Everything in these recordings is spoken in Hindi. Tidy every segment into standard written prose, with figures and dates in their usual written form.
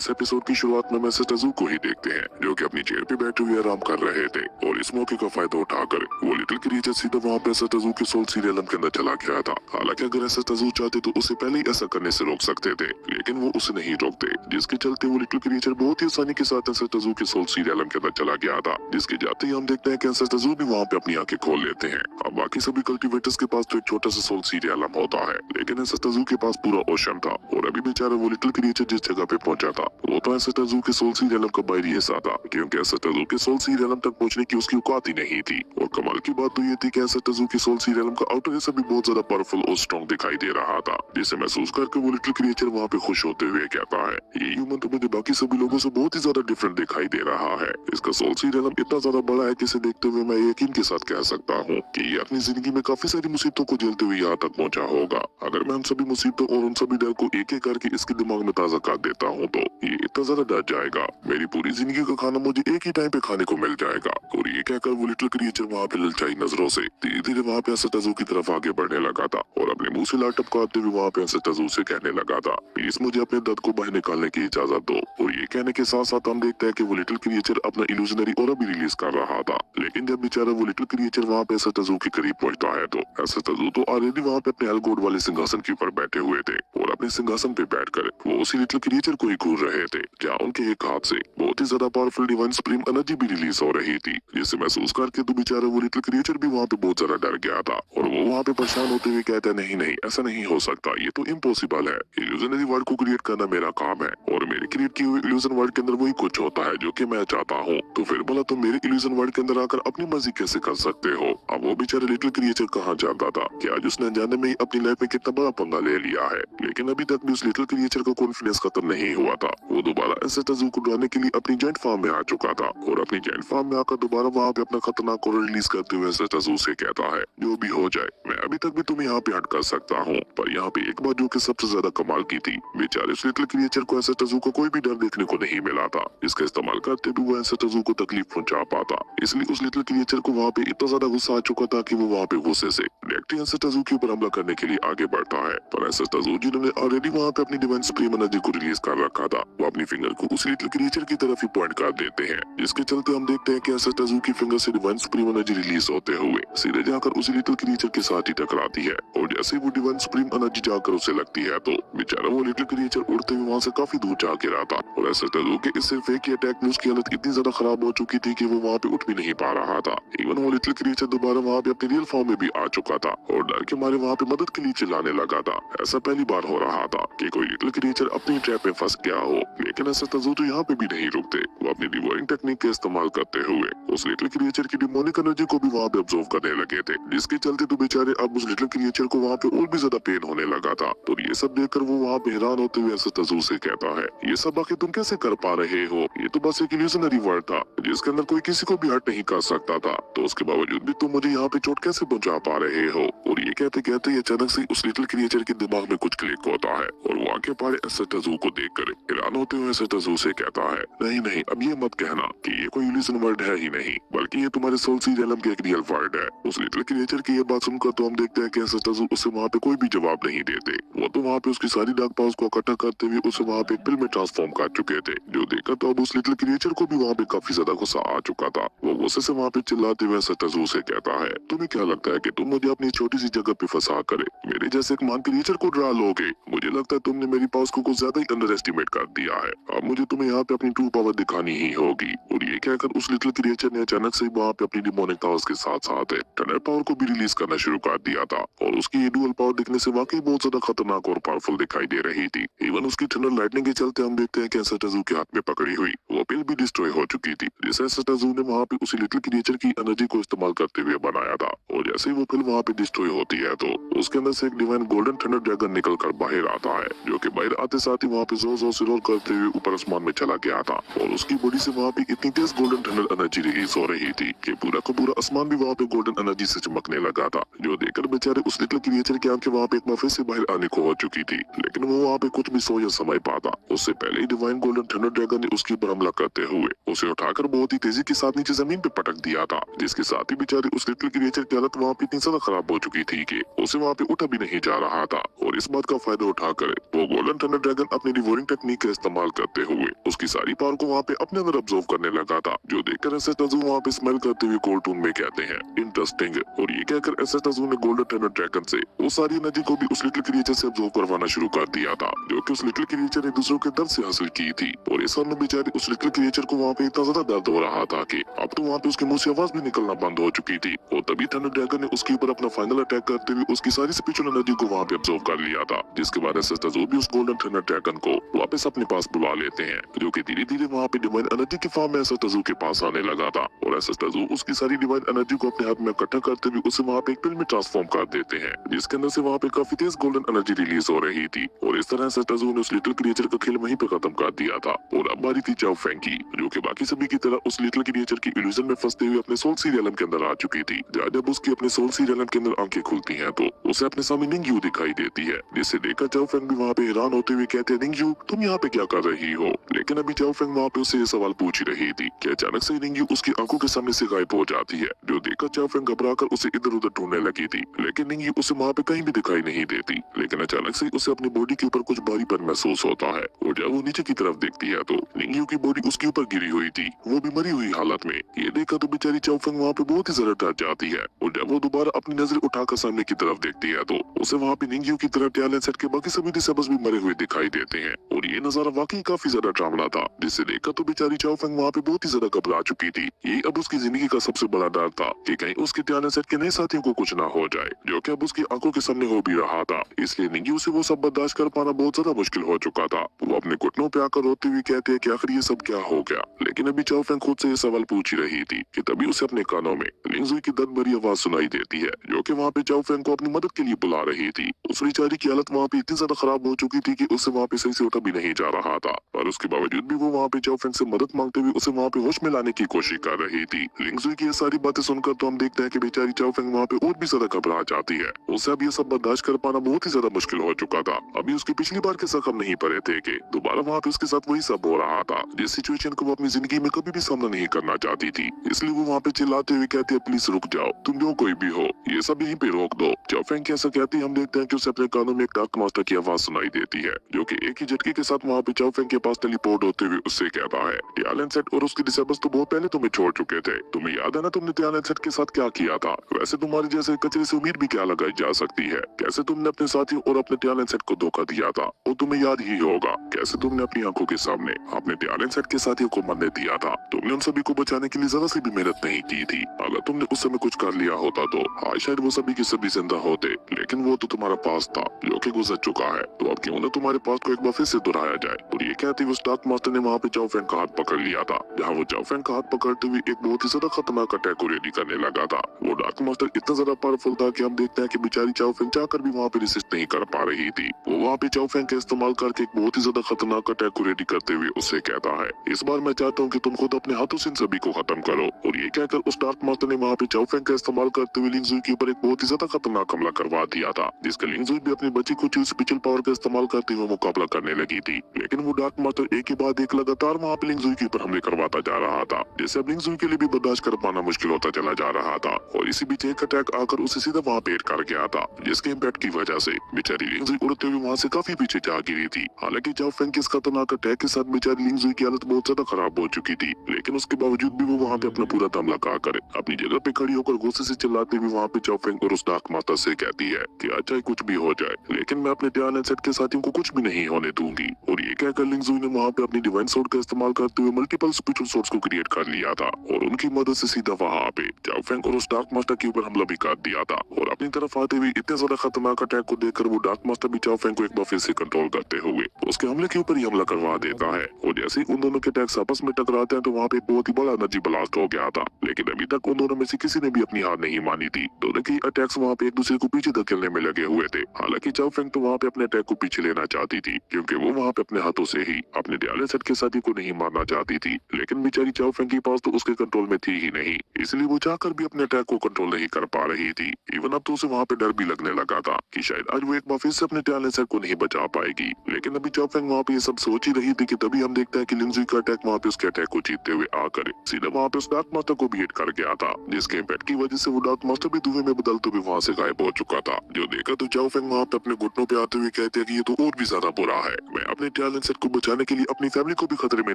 इस एपिसोड की शुरुआत में मिस्टर टेजुको ही देखते हैं जो कि अपनी चेयर पे बैठे हुए आराम कर रहे थे और इस मौके का फायदा उठाकर वो लिटिल क्रिएचर सीधा वहाँ पे मिस्टर टेजुको के सोल सीरियलम के अंदर चला गया था। हालांकि अगर मिस्टर टेजुको चाहते तो उसे पहले ही ऐसा करने से रोक सकते थे, लेकिन वो उसे नहीं रोकते, जिसके चलते वो लिटिल क्रिएचर बहुत ही आसानी के साथ मिस्टर टेजुको के सोल सीरियलम के अंदर चला गया था। जिसके जाते ही हम देखते हैं कि मिस्टर टेजुको भी वहाँ पे अपनी आंखें खोल लेते हैं। अब बाकी सभी कल्टिवेटर्स के पास तो एक छोटा सा सोल सीरियलम होता है, लेकिन मिस्टर टेजुको के पास पूरा ओशन था और अभी बेचारा वो लिटिल क्रिएचर जिस जगह पे पहुंचा था वो तो मिस्टर टेजुको के सोल सीरियलम का बाहरी हिस्सा था, क्योंकि मिस्टर टेजुको के सोल सीरियलम तक पहुंचने की उसकी औकात ही नहीं थी। और कमाल की बात तो ये थी कि मिस्टर टेजुको के सोल सीरियलम का आउटर हिस्सा भी बहुत ज्यादा पावरफुल और स्ट्रॉन्ग दिखाई दे रहा था, जिसे महसूस करके वो लिटिल क्रिएचर वहाँ पे खुश होते हुए कहता है, ये ह्यूमन तो मुझे बाकी सभी लोगों से बहुत ही ज्यादा डिफरेंट दिखाई दे रहा है। इसका सोल सीरियलम इतना ज्यादा बड़ा है कि इसे देखते हुए मैं यकीन के साथ कह सकता हूँ कि ये अपनी जिंदगी में काफी सारी मुसीबतों को झेलते हुए यहाँ तक पहुँचा होगा। अगर मैं उन सभी मुसीबतों और उन सभी डर को एक एक करके इसके दिमाग में ताजा कर देता हूँ तो ये इतना ज्यादा डर जाएगा, मेरी पूरी जिंदगी का खाना मुझे एक ही टाइम पे खाने को मिल जाएगा। और ये कहकर वो लिटिल क्रिएचर वहाँ पे ललचाई नजरों से धीरे धीरे वहाँ पे मिस्टर टेजुको की तरफ आगे बढ़ने लगा था और अपने मुंह से लार टपकाते हुए वहाँ पे मिस्टर टेजुको से कहने लगा था, प्लीज मुझे अपने दर्द को बाहर निकालने की इजाजत दो। और ये कहने के साथ साथ हम देखते हैं कि वो लिटिल क्रिएचर अपना इल्यूजनरी ऑरा भी रिलीज कर रहा था। लेकिन जब बेचारा वो लिटिल क्रिएचर वहाँ पे मिस्टर टेजुको के करीब पहुंचता है तो मिस्टर टेजुको तो ऑलरेडी वहाँ पे अपने एल्गोड वाले सिंहासन के ऊपर बैठे हुए थे और अपने सिंहासन पे बैठकर वो उसी लिटिल क्रिएचर को ही घूर रहे थे, जहाँ उनके एक हाथ से बहुत ही ज्यादा पावरफुल डिवाइन सुप्रीम एनर्जी भी रिलीज हो रही थी, जिसे महसूस करके तो बेचारा वो लिटिल क्रिएचर भी वहाँ पे बहुत ज्यादा डर गया था और वो वहाँ पे परेशान होते हुए कहता है, नहीं नहीं ऐसा नहीं हो सकता, ये तो इम्पॉसिबल है, इल्यूजनरी वर्ल्ड को क्रिएट करना मेरा काम है और मेरे क्रिएट किए हुए इल्यूजन वर्ल्ड के अंदर वही कुछ होता है जो कि मैं चाहता हूँ, तो फिर बोला तुम मेरे इल्यूजन वर्ल्ड के अंदर आकर अपनी मर्जी कैसे कर सकते हो। अब वो बेचारा लिटिल क्रिएचर कहाँ जानता था कि आज उसने अनजाने में ही अपनी लाइफ में कितना बड़ा पंगा ले लिया है, लेकिन अभी तक भी उस लिटिल क्रिएचर का कॉन्फिडेंस खत्म नहीं हुआ था। वो दोबारा मिस्टर टेजुको को डराने के लिए अपनी जायंट फार्म में आ चुका था और अपनी जायंट फार्म में आकर दोबारा वहाँ पे अपना खतरनाक और रिलीज करते हुए मिस्टर टेजुको से कहता है, जो भी हो जाए मैं अभी तक भी तुम्हें यहाँ पे हट कर सकता हूँ। पर यहाँ पे एक बात जो कि सबसे ज्यादा कमाल की थी, बेचारे उस लिटिल क्रिएचर को मिस्टर टेजुको को कोई भी डर देखने को नहीं मिला था, इसका इस्तेमाल करते भी वो मिस्टर टेजुको को तकलीफ पहुंचा पाता। इसलिए उस लिटिल क्रिएचर को वहाँ पे इतना ज्यादा गुस्सा आ चुका था कि वो वहाँ पे गुस्से से डायरेक्टली मिस्टर टेजुको के ऊपर हमला करने के लिए आगे बढ़ता है। पर मिस्टर टेजुको जिन्होंने ऑलरेडी वहाँ पे अपनी डिवाइन सुप्रीम एनर्जी को रिलीज कर रखा था, वो अपनी फिंगर को उस लिटिल क्रिएचर की तरफ ही पॉइंट कर देते हैं, जिसके चलते हम देखते हैं कि मिस्टर टेजुको की फिंगर से डिवाइन सुप्रीम एनर्जी रिलीज होते हुए सीधे जाकर उसी लिटिल क्रिएचर के साथ ही टकराती है और जैसे वो डिवाइन सुप्रीम एनर्जी जाकर उसे लगती है तो बेचारा वो लिटिल क्रिएचर उड़ते हुए वहाँ से काफी दूर जा गिरा था और मिस्टर टेजुको के इस सिर्फ एक ही अटैक में उसकी हालत इतनी ज्यादा खराब हो चुकी थी कि वो वहाँ पे उठ भी नहीं पा रहा था। इवन वो लिटिल क्रिएचर दोबारा वहाँ पे अपनी रियल फॉर्म में भी आ चुका था और डर के मारे वहाँ पे मदद के लिए चिल्लाने लगा था। ऐसा पहली बार हो रहा था कि कोई लिटिल क्रिएचर अपनी ट्रैप में फंस गया हो, लेकिन मिस्टर टेजुको तो यहाँ पे भी नहीं रुकते, वो अपनी डिवोइंग टेक्निक का इस्तेमाल करते हुए उस लिटिल क्रिएचर की डिमोनिक एनर्जी को भी वहाँ पे ऑब्जर्व करने लगे थे, जिसके चलते तो बेचारे अब उस लिटिल क्रिएचर को वहाँ पे और भी ज्यादा पेन होने लगा था। तो ये सब देखकर वो वहाँ पे हैरान होते हुए मिस्टर टेजुको से कहता है, ये सब आखिर तुम कैसे कर पा रहे हो, ये तो बस एक इल्यूजनरी वर्ल्ड था जिसके अंदर कोई किसी को भी हर्ट नहीं कर सकता था, तो उसके बावजूद भी तुम मुझे यहाँ पे चोट कैसे पहुंचा पा रहे हो। और ये कहते कहते ही अचानक से उस लिटिल क्रिएचर के दिमाग में कुछ क्लिक होता है और वो आंखें पाड़े मिस्टर टेजुको को देखकर हैरान होते हुए मिस्टर टेजुको से कहता है, नहीं नहीं अब ये मत कहना कि ये कोई इल्यूजन वर्ल्ड है ही नहीं, बल्कि ये तुम्हारे सोल सीरियलम की एक रियल वर्ल्ड है। उस लिटिल क्रिएचर की ये बात सुनकर तो हम देखते हैं कि मिस्टर टेजुको उसे वहाँ पे कोई भी जवाब नहीं देते, वो तो वहाँ पे उसकी सारी डार्क पावर्स को इकट्ठा करते हुए उसे वहाँ पे पिल में ट्रांसफॉर्म कर चुके थे, जो देखकर तो अब उस लिटिल क्रिएचर को भी वहाँ पे काफी ज्यादा गुस्सा आ चुका था। वो गुस्से से वहाँ पे चिल्लाते हुए मिस्टर टेजुको से कहता है, तुम्हें क्या लगता है कि तुम मुझे अपनी छोटी सी जगह पे फंसा करे मेरे जैसे एक मान क्रिएचर को डरा लोगे। मुझे लगता है तुमने मेरी पावर्स को कुछ ज्यादा ही अंडर एस्टिमेट कर दिया है, अब मुझे तुम्हें यहाँ पे अपनी ट्रू पावर दिखानी ही होगी। और ये कहकर उस लिटिल क्रिएचर ने अचानक से वहाँ पे अपनी डिमोनिक पावर्स के साथ साथ टनल पावर को भी रिलीज करना शुरू कर दिया था और उसकी ये डुअल पावर दिखने से वाकई बहुत ज्यादा खतरनाक और पावरफुल दिखाई दे रही थी। इवन उसकी थंडर लाइटनिंग के चलते हम देखते हैं कि मिस्टर टेजुको के हाथ में पकड़ी हुई वो पिल भी डिस्ट्रॉय हो चुकी थी, जिसे मिस्टर टेजुको ने वहाँ पे उसी लिटिल क्रिएचर की एनर्जी को इस्तेमाल करते हुए बनाया था। और जैसे ही वो पिल वहाँ पे डिस्ट्रॉय होती है तो उसके अंदर से एक डिवाइन गोल्डन थंडर ड्रैगन निकल कर बाहर आता है, जो कि बाहर आते साथ ही वहाँ पे जोर जोर से रोल करते हुए ऊपर आसमान में चला गया था और उसकी बॉडी से वहाँ पे इतनी तेज गोल्डन थंडर एनर्जी रिलीज हो रही थी कि पूरा का पूरा आसमान भी वहाँ पे गोल्डन एनर्जी से चमकने लगा था, जो देखकर बेचारे उस लिटिल क्रिएचर की आंखें वहाँ पे एक मफे से बाहर आने को हो चुकी थी, लेकिन वो वहाँ पे कुछ भी सोच या समय पाता उससे पहले ही डिवाइन गोल्डन थंडर ड्रैगन ने उसके ऊपर हमला करते हुए उसे उठाकर बहुत ही तेजी के साथ नीचे जमीन पे पटक दिया था, जिसके साथ ही बेचारे उस लिटिल क्रिएचर की हालत वहाँ पे इतनी ज्यादा खराब हो चुकी थी कि उसे वहाँ पे उठा भी नहीं जा रहा था। और इस बात का फायदा उठाकर वो गोल्डन थंडर ड्रैगन अपनी डिवोरिंग टेक्निक का इस्तेमाल करते हुए उसकी सारी पावर को वहाँ पे अपने अंदर ऑब्जर्व करने लगा था, जो देखकर एसएस तजू वहाँ पे स्माइल करते हुए कोर्टून में कहते हैं इंटरेस्टिंग। और ये कहकर एसएस तजू ने गोल्डन थंडर ड्रैगन से वो सारी एनर्जी को भी उस लिटिल क्रिएचर से ऑब्जर्व करवाना शुरू कर दिया था, जो कि उस लिटिल क्रिएचर ने दूसरों के दर्द से हासिल की थी। और इस समय बेचारे उस लिटिल क्रिएचर को वहाँ पे इतना ज्यादा दर्द हो रहा था कि अब तो वहाँ पे उसके मुंह से आवाज भी निकलना बंद हो चुकी थी। और तभी थंडर ड्रैगन ने उसके ऊपर अपना फाइनल अटैक करते हुए उसकी सारी स्पिरिचुअल एनर्जी को वहाँ पे ऑब्जर्व कर लिया था, जिसके बाद एसएस तजू भी उस गोल्डन थंडर ड्रैगन को वापस अपने पास बुला लेते हैं, जो कि धीरे धीरे वहाँ पे डिवाइन एनर्जी के फॉर्म में एसएस तजू के पास आने लगा था। और एसएस तजू उसकी सारी डिवाइन एनर्जी को अपने हाथ में इकट्ठा करते हुए उसे वहाँ पे एक पिल में ट्रांसफॉर्म कर देते हैं, जिसके अंदर से वहाँ पे काफी तेज गोल्डन एनर्जी रिलीज हो रही थी। और इस तरह एसएस तजू ने उस लिटिल क्रिएचर का खेल वहीं पे खत्म कर दिया था। और अब बारी थी चाओ फेंग की, जो कि बाकी सभी की तरह उस लिटिल क्रिएचर की इल्यूजन में फंसते हुए अपने सोल सीरियलम के अंदर आ चुकी थी। जब उसकी अपने सोल सीरियलम के अंदर आंखें खुलती हैं तो उसे अपने सामने निंगयू दिखाई देती है, जिसे देखकर चाओ फेंग भी वहाँ पे हैरान होते हुए कहते हैं निंगयू तुम यहाँ पे क्या कर रही हो। लेकिन अभी चाओ फेंग वहाँ पे उससे ये सवाल पूछ ही रही थी कि अचानक से निंगयू उसकी आंखों के सामने से गायब हो जाती है, जो देखकर चाओ फेंग घबराकर उसे इधर उधर ढूंढने लगी थी। लेकिन निंगयू उसे वहाँ पे कहीं भी दिखाई नहीं देती। लेकिन अचानक से उसे अपनी बॉडी के ऊपर कुछ भारीपन महसूस होता है, और जब वो नीचे की तरफ देखती है तो निंगयू की बॉडी उसके ऊपर गिरी हुई थी, वो भी मरी हुई हालत में। ये देखा तो बेचारी चाओ फेंग वहाँ पे बहुत ही ज्यादा डर जाती है। और जब वो दोबारा अपनी नजर उठाकर सामने की तरफ देखती है तो उसे वहाँ पे निंगयू की तरह टैलेंट सेट के बाकी सभी डिसेबल्स भी मरे हुए दिखाई देते हैं। और ये नजारा वाकई काफी ज्यादा ड्रामना था, जिसे देखकर तो बेचारी चाओ फेंग वहाँ पे बहुत ही ज्यादा घबरा चुकी थी। ये अब उसकी जिंदगी का सबसे बड़ा डर था कि कहीं उसके टैलेंट सेट के नए साथियों को कुछ ना हो जाए, जो कि अब उसकी आंखों के सामने हो भी रहा था। इसलिए निंगयू से वो सब बर्दाश्त कर पाना बहुत ज्यादा मुश्किल हो चुका था। वो अपने घुटनों पे आकर रोते हुए कहते हैं कि आखिर ये सब क्या हो गया। लेकिन अभी चाओ फेंग खुद से ये सवाल पूछ ही रही थी कि तभी उसे अपने कानों में लिंगजुई की दर्द भरी आवाज सुनाई देती है, जो कि वहाँ पे चाओ फेंग को अपनी मदद के लिए बुला रही थी। उस बेचारी की हालत वहाँ पे इतनी ज्यादा खराब हो चुकी थी कि उससे वहाँ पे सही से उठा भी नहीं जा रहा था, और उसके बावजूद भी वो वहाँ पे चाओ फेंग से मदद मांगते हुए उसे वहाँ पे होश में लाने की कोशिश कर रही थी। लिंगजुई की ये सारी बातें सुनकर तो हम देखते हैं कि बेचारी चाओ फेंग वहाँ पे और भी ज्यादा घबरा जाती है। उसे अब ये सब बर्दाश्त कर पाना बहुत ही ज्यादा मुश्किल हो चुका था। अभी उसके पिछली बार के जख्म नहीं पड़े थे कि दोबारा वहाँ पे उसके साथ वही सब हो रहा था, जिस सिचुएशन को वो अपनी जिंदगी में कभी भी सामना नहीं करना चाहती थी। इसलिए वो वहाँ पे चिल्लाते हुए कहती है प्लीज रुक जाओ, तुम जो कोई भी हो ये सब यहीं पे रोक दो। चाओ फेंग कैसा कहती हम देखते हैं कि उसे अपने कानों में एक डार्क मास्टर की आवाज सुनाई देती है, जो कि एक ही झटके के साथ वहाँ पे चाओ फेंग के पास टेलीपोर्ट होते हुए उससे कहता है टैलेंट सेट और उसके डिसेबल्स तो बहुत पहले तुम्हें छोड़ चुके थे, तुम्हें याद है ना तुमने टैलेंट सेट के साथ क्या किया था। वैसे तुम्हारे जैसे कचरे से उम्मीद भी क्या लगाई जा सकती है। कैसे तुमने अपने साथियों और अपने टैलेंट सेट को धोखा दिया था, और तुम्हें याद ही होगा कैसे तुमने अपनी आंखों के सामने अपने टैलेंट सेट के साथियों को मरने दिया था। तुमने उन सभी को बचाने के लिए जरा सी भी मेहनत नहीं की थी। अगर तुमने उस समय कुछ कर लिया होता तो हाँ शायद वो सभी के सभी जिंदा होते, लेकिन वो तो तुम्हारा पास था जो कि गुजर चुका है। तो अब क्यों ना तुम्हारे पास को एक बार फिर से दोहराया जाए। और ये कहते हुए उस डार्क मास्टर ने वहाँ पे चाओ फेंग का हाथ पकड़ लिया था, जहाँ वो चाओ फेंग का हाथ पकड़ते हुए एक बहुत ही ज्यादा खतरनाक अटैक को रेडी करने लगा था। वो डार्क मास्टर इतना ज्यादा पावरफुल था कि हम देखते हैं कि बेचारी चाओ फेंग चाहकर भी वहाँ पे रेसिस्ट नहीं कर पा रही थी। वो वहाँ पे चाओ फेंग का इस्तेमाल करके एक बहुत ही ज्यादा खतरनाक अटैक को रेडी करते हुए उससे कहता है इस बार मैं चाहता हूँ कि तुम खुद अपने हाथों से इन सभी को खत्म करो। और ये कहकर उस डार्क मास्टर ने वहाँ पे चाओ फेंग का इस्तेमाल करते हुए लिंगजुई के ऊपर एक बहुत ही ज्यादा खतरनाक हमला करवा दिया था, जिसका लिंगजुई भी अपनी बची कुछ स्पेशल पावर का इस्तेमाल करते हुए मुकाबला करने लगी थी। लेकिन वो डार्क मास्टर एक के बाद एक लगातार वहाँ पे लिंगजुई के ऊपर हमले करवाता जा रहा था, जिससे अब लिंगजुई के लिए भी बर्दाश्त कर पाना मुश्किल होता चला जा रहा था। और इसी बीच एक अटैक आकर उसे सीधा वहाँ पे हिट कर गया था, जिसके इम्पैक्ट की वजह से बेचारी लिंगजुई उड़ते हुए वहाँ से काफी पीछे जा गिरी थी। हालांकि चाओ फेंग के इस खतरनाक अटैक के साथ बेचारी लिंगजुई की हालत बहुत ज्यादा खराब हो चुकी थी, लेकिन उसके बावजूद भी वो वहाँ पे अपना पूरा दम लगा कर अपनी जगह पे खड़ी होकर गुस्से से चिल्लाते हुए वहाँ पे चाओ फेंग और उस डार्क मास्टर से कहती है कि अच्छा कुछ भी हो जाए, लेकिन मैं अपने टैलेंट सेट के साथियों को कुछ भी नहीं होने दूंगी। और ये कहकर लिंगजुई ने वहाँ पे अपनी डिवाइन सोर्ड का इस्तेमाल करते हुए मल्टीपल स्पिरिचुअल सोर्ड्स को क्रिएट कर लिया था, और उनकी मदद से सीधा वहाँ पे चाओ फेंग और उस डार्क मास्टर के ऊपर हमला भी कर दिया था। और अपनी तरफ आते हुए इतने ज्यादा खतरनाक अटैक को देखकर वो डार्क मास्टर भी चाओ फेंग को एक बार फिर से कंट्रोल करते हुए उसके हमले के ऊपर ही हमला करवा देता है। और जैसे ही उन दोनों के अटैक्स आपस में टकराते हैं तो वहाँ पे बहुत ही बड़ा एनर्जी ब्लास्ट हो गया था, लेकिन अभी तक उन दोनों में से किसी ने भी अपनी हार नहीं मानी थी। दोनों के अटैक्स वहाँ पे एक दूसरे को पीछे धकेलने में लगे हुए थे। हालांकि चाओ फेंग तो वहाँ पे अपने अटैक को पीछे लेना चाहती थी, क्योंकि वो वहाँ पे अपने हाथों से ही अपने टैलेंट सेट के साथी को नहीं मारना चाहती थी। लेकिन बेचारी चाओ फेंग के पास तो उसके कंट्रोल में थी ही नहीं, इसलिए वो चाहकर भी अपने अटैक को कंट्रोल नहीं कर पा रही थी। इवन अब तो उसे वहाँ पे डर भी लगने लगा था कि शायद आज वो एक बार फिर से अपने टैलेंट सेट को नहीं बचा पाएगी। लेकिन अभी चाओ फेंग वहाँ पे ये सब सोच ही रही थी कि तभी हम देखते हैं कि लिंगजुई का अटैक वहाँ पे उसके अटैक को जीतते हुए आकर सीधा वहाँ पे उस डार्क मास्टर को भी हिट कर गया था, जिसके इम्पैक्ट की वजह से वो डार्क मास्टर भी धुएं में बदलते हुए वहाँ से गायब हो चुका था। जो देखा तो चाओ फेंग वहाँ पे अपने घुटनों पे आते हुए कहते हैं कि ये तो और भी ज्यादा बुरा है, मैं अपने टियानन सेट को बचाने के लिए अपनी फैमिली को भी खतरे में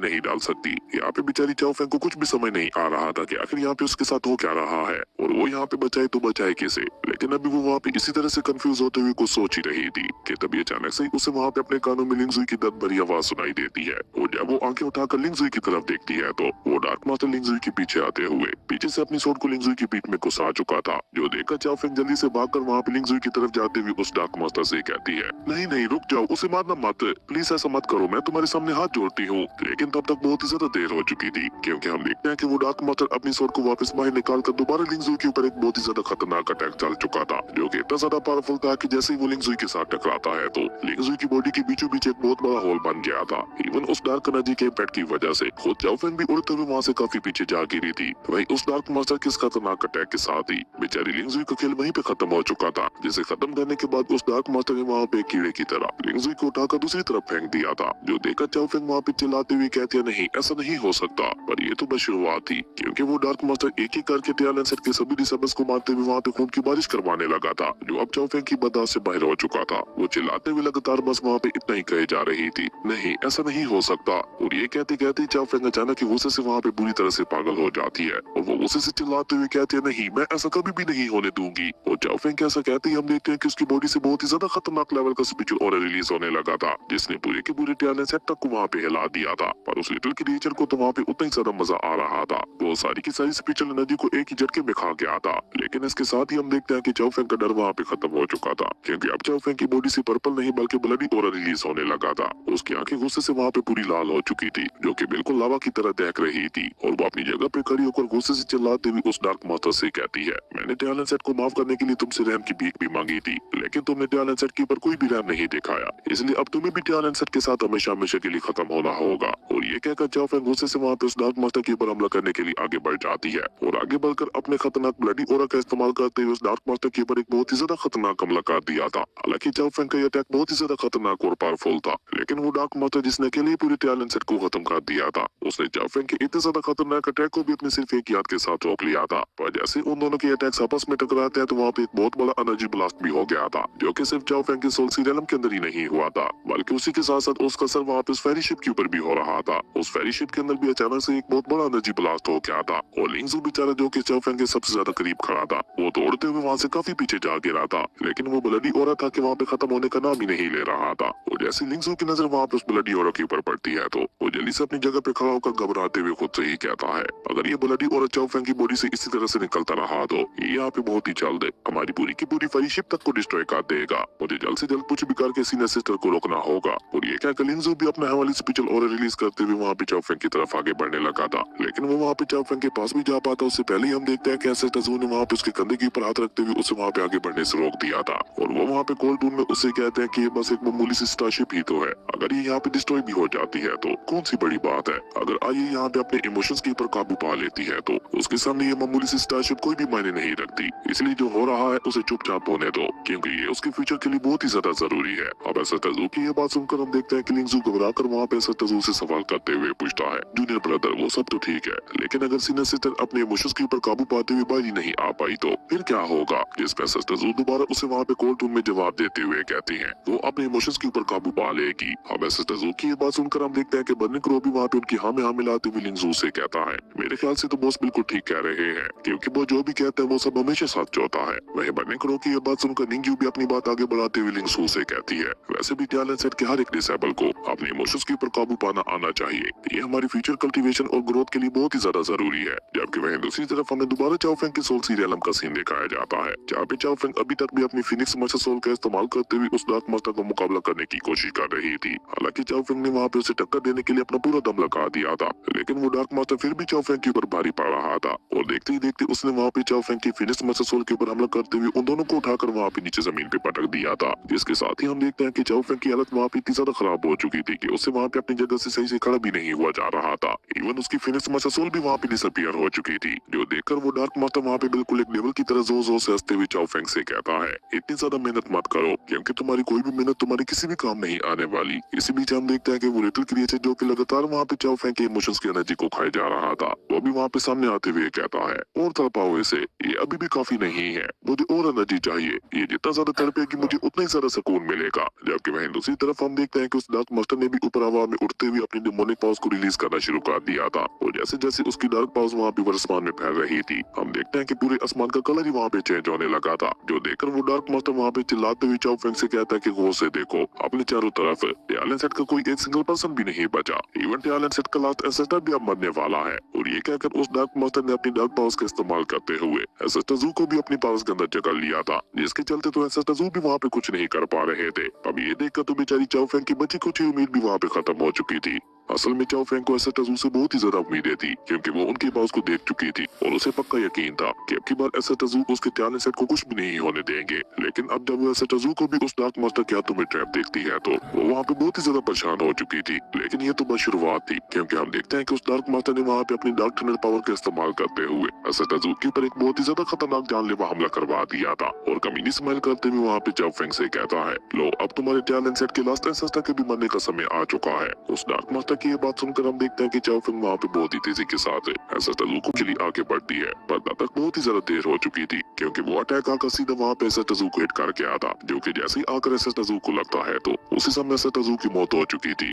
नहीं डाल सकती। यहाँ पे बेचारी चाओ फेंग को कुछ भी समझ नहीं आ रहा था कि आखिर यहाँ पे उसके साथ हो क्या रहा है और वो यहाँ पे बचाए तो बचाए कैसे। लेकिन अभी वो वहाँ पे इसी तरह से कंफ्यूज होते हुए कुछ सोच ही रही थी कि तभी अचानक से उसे वहाँ पे अपने कानों में लिंगजुई की दर्द भरी आवाज सुनाई देती है और जब वो आंखें उठाकर लिंगजुई की तरफ देखती है तो वो डार्क मास्टर लिंगजुई के पीछे आते हुए पीछे से अपनी सोट को लिंगजुई की पीठ में घुसा चुका था, जो देखकर चाओ फेंग जल्दी से भागकर वहाँ पे लिंगजुई की तरफ जाते हुए उस डार्क मास्टर से कहती है, नहीं नहीं रुक जाओ, उसे मारना मत, प्लीज ऐसा मत करो, मैं तुम्हारे सामने हाथ जोड़ती हूँ। लेकिन तब तक बहुत ही ज्यादा देर हो चुकी थी क्योंकि हम देखते हैं कि वो डार्क मास्टर अपनी सोट को वापस बाहर निकाल कर दोबारा लिंगजुई के ऊपर एक बहुत ही ज्यादा खतरनाक अटैक चल चुका था, जो कि इतना ज्यादा पावरफुल था कि जैसे ही वो लिंगजुई के साथ टकराता है तो लिंगजुई की बॉडी के बीचों बीच एक बहुत बड़ा होल बन गया था। इवन उस डार्क एनर्जी के इम्पैक्ट की वजह से खुद चाओ फेंग भी उड़ते हुए वहाँ से काफी पीछे जा गिरी थी। वही उस डार्क मास्टर के इस खतरनाक अटैक के साथ ही बेचारी लिंगजुई का खेल वहीं पे खत्म हो चुका था, जिसे खत्म करने के बाद उस डार्क मास्टर ने वहाँ पे कीड़े की तरह लिंगजुई को उठाकर दूसरी तरफ फेंक दिया था, जो देखकर चाओ फेंग वहाँ पे चिल्लाते हुए कहती है, नहीं ऐसा नहीं हो सकता। पर ये तो बस शुरुआत थी क्योंकि वो डार्क मास्टर एक एक करके टियानन सेट के सभी डिसेबल्स को मारते हुए वहाँ पे खून की बारिश करवाने लगा था, जो अब चाओ फेंग की बर्दाश्त से बाहर हो चुका था। वो चिल्लाते हुए लगातार बस वहाँ पे इतना ही कहे जा रही थी, नहीं ऐसा नहीं हो सकता। और ये कहते कहते चाओ फेंग अचानक गुस्से से वहाँ पे बुरी तरह से पागल हो जाती है और वो गुस्से से चिल्लाते हुए कहती है, नहीं मैं ऐसा कभी भी नहीं होने दूंगी। और चाओ फेंग के ऐसा कहते ही हम देखते हैं कि उसकी बॉडी से बहुत ही ज्यादा खतरनाक लेवल का स्पिरिचुअल ऑरा रिलीज होने लगा था, जिसने पूरे के पूरे टियानन सेट तक को वहाँ पे हिला दिया था। पर उस लिटिल क्रिएचर को तो वहाँ पे उतना ही ज्यादा मजा आ रहा था, वो सारी की सारी स्पिरिचुअल एनर्जी को एक ही झटके में खा गया था। लेकिन इसके साथ ही हम देखते हैं कि चाओ फेंग का डर वहाँ पे खत्म हो चुका था क्योंकि अब चाओ फेंग की बॉडी से पर्पल नहीं बल्कि ब्लडी ऑरा रिलीज होने लगा था। उसकी आंखें गुस्से से वहाँ पे पूरी लाल हो चुकी थी, जो कि बिल्कुल लावा की तरह देख रही थी। और वो अपनी जगह पे खड़ी होकर गुस्से से चिल्लाते हुए उस डार्क मास्टर से कहती है, मैंने टियानन सेट को माफ करने के लिए तुमसे रहम की भीख भी मांगी थी, लेकिन तुमने टियानन सेट के ऊपर कोई भी रहम नहीं दिखाया, इसलिए अब तुम्हें भी टियानन सेट के साथ हमेशा हमेशा के लिए खत्म होना होगा। और ये कहकर चाओ फेंग गुस्से से वहाँ पे उस डार्क मास्टर के ऊपर हमला करने के लिए आगे बढ़ जाती है और आगे बढ़कर अपने खतरनाक ब्लडी ऑरा का इस्तेमाल करते हुए उस डार्क मास्टर के ऊपर एक बहुत ही ज्यादा खतरनाक हमला कर दिया था। हालांकि चाओ फेंग का ये अटैक बहुत ही ज्यादा खतरनाक और पावरफुल था, लेकिन वो डार्क मास्टर जिसने अकेले पूरे टियानन सेट को खत्म कर दिया था, उसने चाओ फेंग के इतने ज्यादा खतरनाक अटैक को भी अपने सिर्फ एक याद के साथ रोक लिया था। पर जैसे उन दोनों के अटैक्स आपस में टकराते हैं तो वहाँ पे एक बहुत बड़ा एनर्जी ब्लास्ट भी हो गया था, जो कि सिर्फ चाओ फेंग के सोल सीरियलम के अंदर ही नहीं हुआ था बल्कि उसी के साथ साथ उसका असर वहाँ पे उस फेरी शिप के ऊपर भी हो रहा था। उस फेरी शिप के अंदर भी अचानक से एक बहुत बड़ा एनर्जी ब्लास्ट हो गया था और लिंगजू बेचारा जो कि चाओ फेंग के सबसे ज्यादा करीब खड़ा था, वो दौड़ते हुए वहाँ से काफी पीछे जा गिरा था। लेकिन वो ब्लडी ऑरा था कि वहाँ पे खत्म होने का नाम ही नहीं ले रहा था। और जैसे लिंगजू की नजर वहाँ पे उस ब्लडी ऑरा के ऊपर पड़ती है तो वो जल्दी से अपनी जगह पे खड़ा होकर घबराते हुए खुद से ही कहता है, अगर ये ब्लडी ऑरा चाओ फेंग की बॉडी से इसी तरह से निकलता रहा तो ये यहाँ पे बहुत ही जल्द हमारी पूरी की पूरी फेरी शिप तक को डिस्ट्रॉय कर देगा। मुझे जल्द से जल्द कुछ भी करके सीनियर सिस्टर को रोकना होगा। और ये क्या लिंगजू भी अपना हवाली स्पिरिचुअल ऑरा रिलीज करते हुए वहाँ पे चाओ फेंग की तरफ आगे बढ़ने लगा था। लेकिन वो वहाँ पे चाओ फेंग के पास भी जा पाता उससे पहले ही हम देखते हैं कि ऐसे तजू ने वहाँ पे उसके कंधे के ऊपर हाथ रखते हुए उसे वहाँ पे आगे बढ़ने से रोक दिया था। और वो वहाँ पे कोल्ड रूम में उससे कहते हैं कि ये बस एक मामूली सी स्टारशिप ही तो है, अगर ये यहाँ पे डिस्ट्रॉय भी हो जाती है तो कौन सी बड़ी बात है। अगर आइए यहाँ पे अपने इमोशंस के ऊपर काबू पा लेती है तो उसके सामने ये मामूली सी स्टारशिप कोई भी मायने नहीं रखती। इसलिए जो हो रहा है उसे चुपचाप होने दो क्योंकि ये उसके फ्यूचर के लिए बहुत ही ज्यादा जरूरी है। अब ऐसा तजू की ये बात सुनकर हम देखते हैं कि लिंगजू घबरा कर वहाँ पे ऐसा तजू से सवाल करते हुए पूछता है, जूनियर ब्रदर वो सब तो ठीक है, लेकिन अगर सीनियर सिस्टर अपने इमोशंस के ऊपर काबू पाते हुए बाहर ही नहीं आ पाई तो फिर क्या होगा। जिस पर तजू दोबारा उसे वहाँ पे कोर्ट रूम में जवाब देते हुए कहती है वो अपने इमोशंस के ऊपर काबू पा लेगी। अब ऐसा तजू की ये बात सुनकर हम देखते हैं कि बर्निंग क्रॉ भी वहाँ पे उनकी हाँ में हाँ मिलाते हुए लिंगजू से कहता है, मेरे ख्याल से तो बॉस बिल्कुल ठीक कह रहे हैं क्योंकि वो जो भी कहता है वो सब हमेशा सच होता है। वही बर्निंग क्रॉ की ये बात सुनकर निंग्यू भी अपनी बात आगे बढ़ाते हुए लिंगजू से कहती है, वैसे भी टियानन सेट के हर एक डिसेबल को अपने इमोशंस के ऊपर काबू पाना आना चाहिए, ये हमारी फ्यूचर कल्टीवेशन और ग्रोथ के लिए बहुत ही ज्यादा जरूरी है। जबकि वहीं दूसरी तरफ हमें दोबारा चाओ फेंग के सोल सीरियलम का सीन दिखाया जाता है जहाँ पे चाओ फेंग अभी तक भी अपनी फिनिक्स मास्टर सोल का इस्तेमाल करते हुए उस डार्क मास्टर का मुकाबला करने की कोशिश कर रही थी। हालांकि चाओ फेंग ने वहाँ पे उसे टक्कर देने के लिए अपना पूरा दम लगा दिया था, लेकिन वो डार्क मास्टर फिर भी चाओ फेंग के ऊपर भारी पड़ रहा था और देखते ही देखते उसने वहाँ पे चाओ फेंग की फिनिक्स मास्टर सोल के ऊपर हमला करते हुए उन दोनों को उठाकर वहाँ पे नीचे जमीन पे पटक दिया था। जिसके साथ ही हम देखते हैं कि चाओ फेंग की हालत वहाँ पे इतनी ज्यादा खराब हो चुकी थी कि उससे वहाँ पे अपनी जगह से सही से खड़ा भी नहीं हुआ जा रहा था। इवन उसकी फिनिक्स मास्टर सोल भी वहाँ पे डिसअपीयर हो चुकी थी, जो देखकर वो डार्क मास्टर वहाँ पे बिल्कुल एक डेविल की तरह जोर जोर से हंसते हुए चाओ फेंग से कहता है, इतनी ज्यादा मेहनत मत करो क्योंकि तुम्हारी कोई भी मेहनत तुम्हारे किसी भी काम नहीं आने वाली। इसी बीच हम देखते हैं कि वो लिटिल क्रिएचर जो कि लगातार वहाँ पे चाओ फेंग के इमोशंस की एनर्जी को खाए जा रहा था, वो भी वहाँ पे सामने आते हुए कहता है, और तड़पाओ इसे, ये अभी भी काफी नहीं है, मुझे और एनर्जी चाहिए, ये जितना ज्यादा तड़पेगी मुझे उतना ही ज्यादा सुकून मिलेगा। जबकि वहीं दूसरी तरफ हम देखते हैं कि उस डार्क मास्टर ने भी ऊपर हवा में उड़ते हुए अपनी डेमोनिक पावर्स को रिलीज करना शुरू कर दिया था। और जैसे जैसे उसकी डार्क पावर्स वहाँ पे आसमान में फैल रही थी, हम देखते हैं कि पूरे आसमान का कलर ही वहाँ पे चेंज होने लगा था। जो देखकर वो डार्क मास्टर वहाँ पे चिल्लाते हुए चाओ फेंग से कहता है कि गौर से देखो अपने चारों तरफ, टियालियन सेट का कोई एक सिंगल पर्सन भी नहीं बचा, इवन टियालियन सेट का लास्ट एंसेस्टर भी अब मरने वाला है। और ये कहकर उस डार्क मास्टर ने अपनी डार्क पावर्स का इस्तेमाल करते हुए एंसेस्टर ज़ू को भी अपनी पावर्स के अंदर जकड़ लिया था, जिसके चलते तो एंसेस्टर ज़ू भी वहाँ पे कुछ नहीं कर पा रहे थे। अब ये देखकर तो बेचारी चाओ फेंग की बची कुछ ही उम्मीद भी वहाँ पे खत्म हो चुकी थी। असल में चाओ फेंग को एंसेस्टर ज़ू से बहुत ही ज्यादा उम्मीदें थी, क्योंकि वो उनकी पावर्स को देख चुकी थी और उसे पक्का यकीन था कि अब की बार एंसेस्टर ज़ू उसके टियालियन सेट को कुछ भी नहीं होने देंगे। लेकिन अब जब वो एंसेस्टर ज़ू को भी उस डार्क मास्टर के हाथों में ट्रैप देखती है तो वो वहाँ पे बहुत ही ज्यादा परेशान हो चुकी थी। लेकिन ये तो बस शुरुआत थी, क्योंकि हम देखते हैं कि उस डार्क मास्टर ने वहाँ पे अपनी डार्क टनल पावर का इस्तेमाल करते हुए एंसेस्टर ज़ू के ऊपर एक बहुत ही ज्यादा खतरनाक जानलेवा हमला करवा दिया था। और कमीनी स्माइल करते हुए वहाँ पे चाओ फेंग से कहता है, लो अब तुम्हारे टियालियन सेट के लास्ट एंसेस्टर के भी मरने का समय आ चुका है। उस डार्क मास्टर की ये बात सुनकर हम देखते हैं कि चाओ फेंग वहाँ पे बहुत ही तेजी के साथ एंसेस्टर ज़ू को के लिए आगे बढ़ती है, पर तब तक बहुत ही ज्यादा देर हो चुकी थी, क्योंकि वो अटैक आकर सीधा वहाँ पे एंसेस्टर ज़ू को हिट करके आया था, जो कि जैसे ही आकर एंसेस्टर ज़ू को लगता है तो उसी समय एंसेस्टर ज़ू की मौत हो चुकी थी।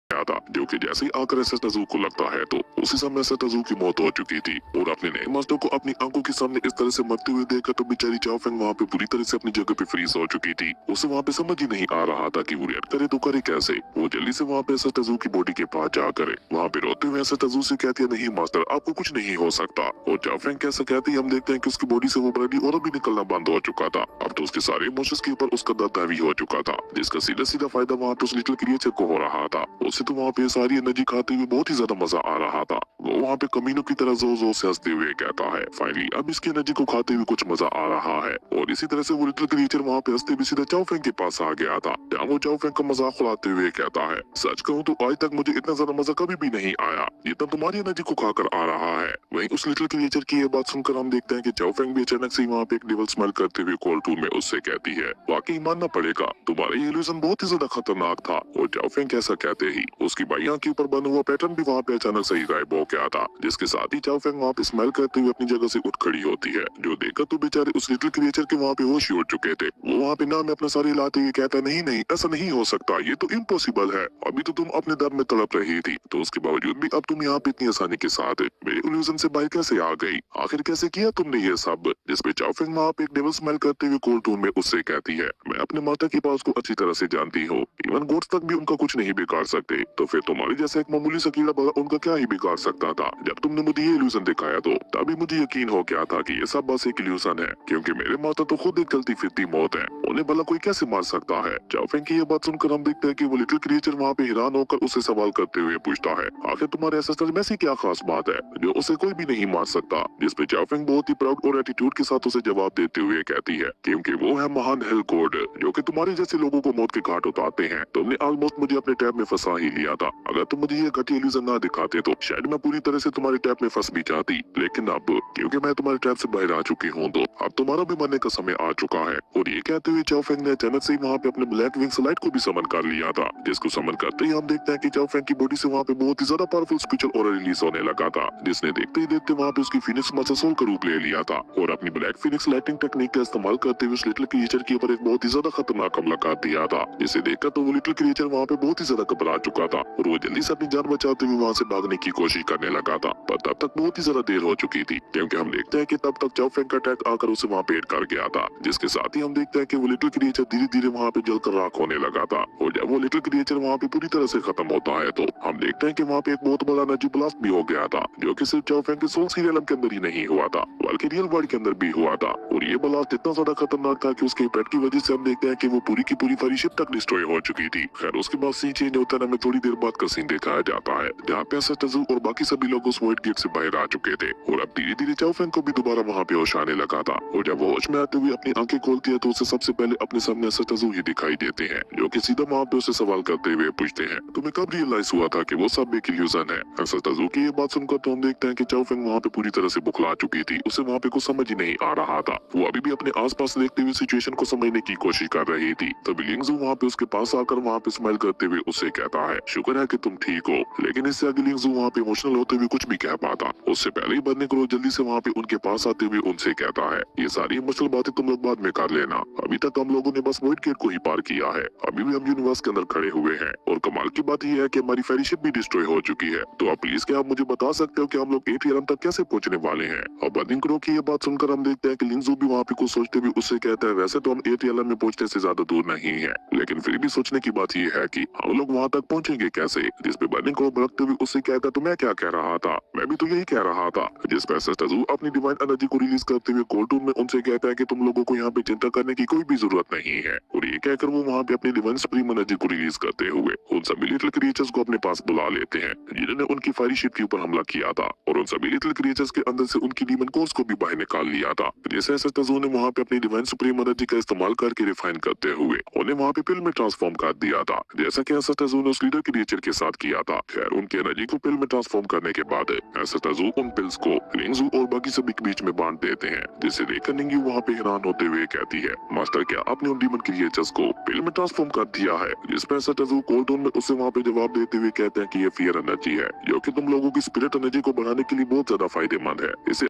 था जो कि जैसे ही आकर एंसेस्टर ज़ू को लगता है तो उसी समय एंसेस्टर ज़ू की मौत हो चुकी थी। और अपने नए मास्टर को अपनी आंखों के सामने इस तरह से मरते हुए देखकर तो बेचारी चाओ फेंग वहाँ पे पूरी तरह से अपनी जगह पे फ्रीज हो चुकी थी। उसे वहाँ पे समझ ही नहीं आ रहा था कि वो रिएक्ट करे तो करे कैसे। वो जल्दी से वहाँ पे एंसेस्टर ज़ू की बॉडी के पास जाकर वहाँ पे रोते हुए एंसेस्टर ज़ू से कहती है, नहीं मास्टर आपको कुछ नहीं हो सकता। और चाओ फेंग कैसा कहती है, हम देखते हैं कि उसकी बॉडी से वो ब्लड और भी निकलना बंद हो चुका था। अब तो उसके सारे इमोशंस के ऊपर उसका दर्द हावी हो चुका था, जिसका सीधा सीधा फायदा वहाँ पे उस लिटिल क्रिएचर को हो रहा था। उसे तो वहाँ पे सारी एनर्जी खाते हुए बहुत ही ज्यादा मजा आ रहा था। वो वहाँ पे कमीनों की तरह जोर जोर से हंसते हुए कहता है, फाइनली अब इसकी एनर्जी को खाते हुए कुछ मजा आ रहा है। और इसी तरह से वो लिटिल क्रिएचर वहाँ पे हंसते हुए सीधा चाओ फेंग के पास आ गया था, जहाँ वो चाओ फेंग का मजाक उड़ाते हुए कहता है, सच कहूँ तो आज तक मुझे इतना ज्यादा मजा कभी भी नहीं आया जितना तुम्हारी एनर्जी को खाकर आ रहा है। वहीं उस लिटिल क्रिएचर की ये बात सुनकर हम देखते हैं कि चाओ फेंग भी अचानक से वहाँ पे एक डेविल स्माइल करते हुए कॉल टून में उससे कहती है, वाकई मानना पड़ेगा तुम्हारा ये इल्यूजन बहुत ही ज्यादा खतरनाक था। और चाओ फेंग कैसा कहते ही उसकी बाई आंख के ऊपर बना हुआ पैटर्न भी वहाँ पे अचानक से ही गायब हो गया था, जिसके साथ ही चाओ फेंग वहाँ पे स्माइल करते हुए अपनी जगह से उठ खड़ी होती है। जो देखकर तो बेचारे उस लिटिल क्रिएचर के वहाँ पे होश ही उड़ चुके थे। वो वहाँ पे ना में अपना सारे लाते हुए कहता, नहीं नहीं ऐसा नहीं हो सकता, ये तो इम्पॉसिबल है, अभी तो तुम अपने दम में तड़प रही थी, तो उसके बावजूद भी अब तुम यहाँ पे इतनी आसानी के साथ मेरे इल्यूजन से बाहर कैसे आ गई, आखिर कैसे किया तुमने ये सब। जिसपे चाओ फेंग वहाँ पे एक डेविल स्माइल करते हुए कोल्ड टोन में उससे कहती है, मैं अपने माता के पास को अच्छी तरह से जानती हूँ, इवन गोड्स तक भी उनका कुछ नहीं बिगाड़ सकते, तो फिर तुम्हारे जैसे एक मामूली सा कीड़ा बगा उनका क्या ही बिगाड़ सकता था। जब तुमने मुझे ये इल्यूजन दिखाया तो तभी मुझे यकीन हो गया था कि ये सब बस एक इल्यूजन है, क्योंकि मेरे माता तो खुद एक चलती फिरती मौत है, उन्हें भला कोई कैसे मार सकता है। चाओ फेंग की ये बात सुनकर हम देखते हैं कि वो लिटिल क्रिएचर वहाँ पे हैरान होकर उसे सवाल करते हुए पूछता है, आखिर तुम्हारे एंसेस्टर में ऐसी क्या खास बात है जो उसे कोई भी नहीं मार सकता। जिसपे चाओ फेंग बहुत ही प्राउड और एटीट्यूड के साथ उसे जवाब देते हुए कहती है, क्योंकि वो है महान हेल गॉड जो कि तुम्हारे जैसे लोगों को मौत के घाट उतारते हैं। तुमने ऑलमोस्ट मुझे अपने टैप में फंसा ही लिया था, अगर तुम मुझे ये घटिया इल्यूजन ना दिखाते तो शायद मैं पूरी तरह से तुम्हारे टैप में फंस भी जाती, लेकिन अब क्योंकि मैं तुम्हारे टैप से बाहर आ चुकी हूँ तो अब तुम्हारा भी मरने का समय आ चुका है। और ये कहते हुए चाओ फेंग ने अचानक से वहाँ पे अपने ब्लैक विंग्स लाइट को भी समन कर लिया था, जिसको समन करते ही हम देखते हैं कि चाओ फेंग की बॉडी से वहाँ पे बहुत ही ज्यादा पावरफुल स्पिरिचुअल ऑरा रिलीज होने लगा था, जिसने देखते ही देखते वहाँ पे उसकी फीनिक्स मास्टर सोल का रूप ले लिया था। और अपनी ब्लैक फीनिक्स लाइटिंग टेक्निक का इस्तेमाल करते हुए उस लिटिल क्रिएचर के ऊपर एक बहुत ही ज्यादा खतरनाक हमला कर दिया था, जिसे देखकर तो वो लिटिल क्रिएचर वहाँ पे बहुत ही ज्यादा घबरा चुका था और वो जल्दी से अपनी जान बचाते हुए वहाँ से भागने की कोशिश करने लगा था। पर तब तक बहुत ही ज्यादा देर हो चुकी थी, क्योंकि हम देखते हैं कि तब तक चाओ फेंग का अटैक आकर उसे वहाँ पे हिट कर गया था, जिसके साथ ही हम देखते हैं कि वो लिटिल क्रिएचर धीरे धीरे वहाँ पे जलकर राख होने लगा था। और जब वो लिटिल क्रिएचर वहाँ पे पूरी तरह से खत्म होता है तो हम देखते हैं कि वहाँ पे एक बहुत बड़ा एनर्जी ब्लास्ट भी हो गया था, जो कि सिर्फ चाओ फेंग के सोल सीरियल के अंदर ही नहीं हुआ था बल्कि रियल वर्ल्ड के अंदर भी हुआ था। और ये ब्लास्ट इतना ज्यादा खतरनाक था कि उसके इम्पैक्ट की वजह से हम देखते हैं कि वो पूरी की पूरी सारी शिप तक डिस्ट्रॉय हो चुकी थी। खैर उसके बाद सीन चेंज होता है, हमें थोड़ी देर बाद का सीन दिखाया जाता है जहाँ पे एंसेस्टर ज़ू और बाकी सभी लोग उस वॉइड गेट से बाहर आ चुके थे। और अब धीरे धीरे चाओ फेंग को भी दोबारा वहाँ पे होश आने लगा था। और जब वो होश में आते हुए अपनी आंखें खोलती है तो उसे सबसे पहले अपने सामने एंसेस्टर ज़ू ही दिखाई देते हैं, जो कि सीधा वहाँ पे उसे सवाल करते हुए पूछते हैं, तुम्हें कब रियलाइज हुआ था कि वो सब एक इल्यूजन है। एंसेस्टर ज़ू की ये बात सुनकर तो हम देखते हैं कि चाओ फेंग वहाँ पे पूरी तरह से बुखला चुकी थी, उसे वहाँ पे कुछ समझ ही नहीं आ रहा था। वो अभी भी अपने आसपास देखते हुए सिचुएशन को समझने की कोशिश कर रही थी। तभी लिंग ज़ू वहाँ पे उसके पास आकर वहाँ पे स्माइल करते हुए उससे कहता है, शुक्र है कि तुम ठीक हो। लेकिन इससे आगे लिंगजू वहाँ पे इमोशनल होते हुए कुछ भी कह पाता। उससे पहले ही बर्निंग क्रो जल्दी से वहाँ पे उनके पास आते हुए उनसे कहता है, ये सारी इमोशनल बातें तुम लोग बाद में कर लेना, अभी तक हम लोगों ने बस वॉइड गेट को ही पार किया है, अभी भी हम यूनिवर्स के अंदर खड़े हुए हैं और कमाल की बात यह है कि हमारी फेरीशिप भी डिस्ट्रॉय हो चुकी है। तो आप प्लीज क्या आप मुझे बता सकते हो कि हम लोग 8 तक कैसे पहुंचने वाले हैं? और बर्निंग क्रो की ये बात सुनकर हम देखते हैं कि लिंगजू भी वहाँ पे कुछ सोचते हुए उससे कहता है, वैसे तो हम 8 में पहुंचने से ज्यादा दूर नहीं है, लेकिन फिर भी सोचने की बात यह है कि हम लोग वहाँ तक पहुंचेंगे कैसे? जिस पे बर्निंग क्रो भड़कते हुए उससे कहता, तो मैं क्या कह रहा था, मैं भी तो यही कह रहा था। जिस पे सस्ताजू अपनी डिवाइन एनर्जी को रिलीज करते हुए कोल्टून में उनसे कहता है कि तुम लोगों को यहाँ पे चिंता करने की कोई भी जरूरत नहीं है। और ये कहकर वो वहाँ पे अपनी डिवाइन सुप्रीम एनर्जी को रिलीज करते हुए उन सभी लिटिल क्रिएचर्स को अपने पास बुला लेते हैं जिन्होंने उनकी फायरी शिप के ऊपर हमला किया था, और उन सभी लिटिल क्रिएचर्स के अंदर से उनकी डीमन कोर्स को भी बाहर निकाल लिया था। जैसे सस्ताजू ने वहाँ पे अपनी डिवाइन सुप्रीम एनर्जी का इस्तेमाल करके रिफाइन करते हुए उन्हें वहाँ पे पिल में ट्रांसफॉर्म कर दिया था, जैसा कि सस्ताजू ने उस लीडर क्रिएचर के साथ किया था। खैर उनकी एनर्जी को पिल में ट्रांसफॉर्म करने के बाद सस्ताजू उन पिल्स को लिंगजू और बाकी सभी के बीच में बांट देते हैं, जिसे देखकर निंग्यू वहाँ पे हैरान होते हुए कहती है, मास्टर क्या आपने उन डीमन क्रिएचर्स को पिल में ट्रांसफॉर्म कर दिया है? जिस पर सस्ताजू कोल्टून में उससे वहाँ पे जवाब देते हुए कहते हैं कि ये फियर एनर्जी है जो कि तुम लोगों की स्पिरिट एनर्जी को बढ़ाने के लिए बहुत ज्यादा फायदेमंद है, इसे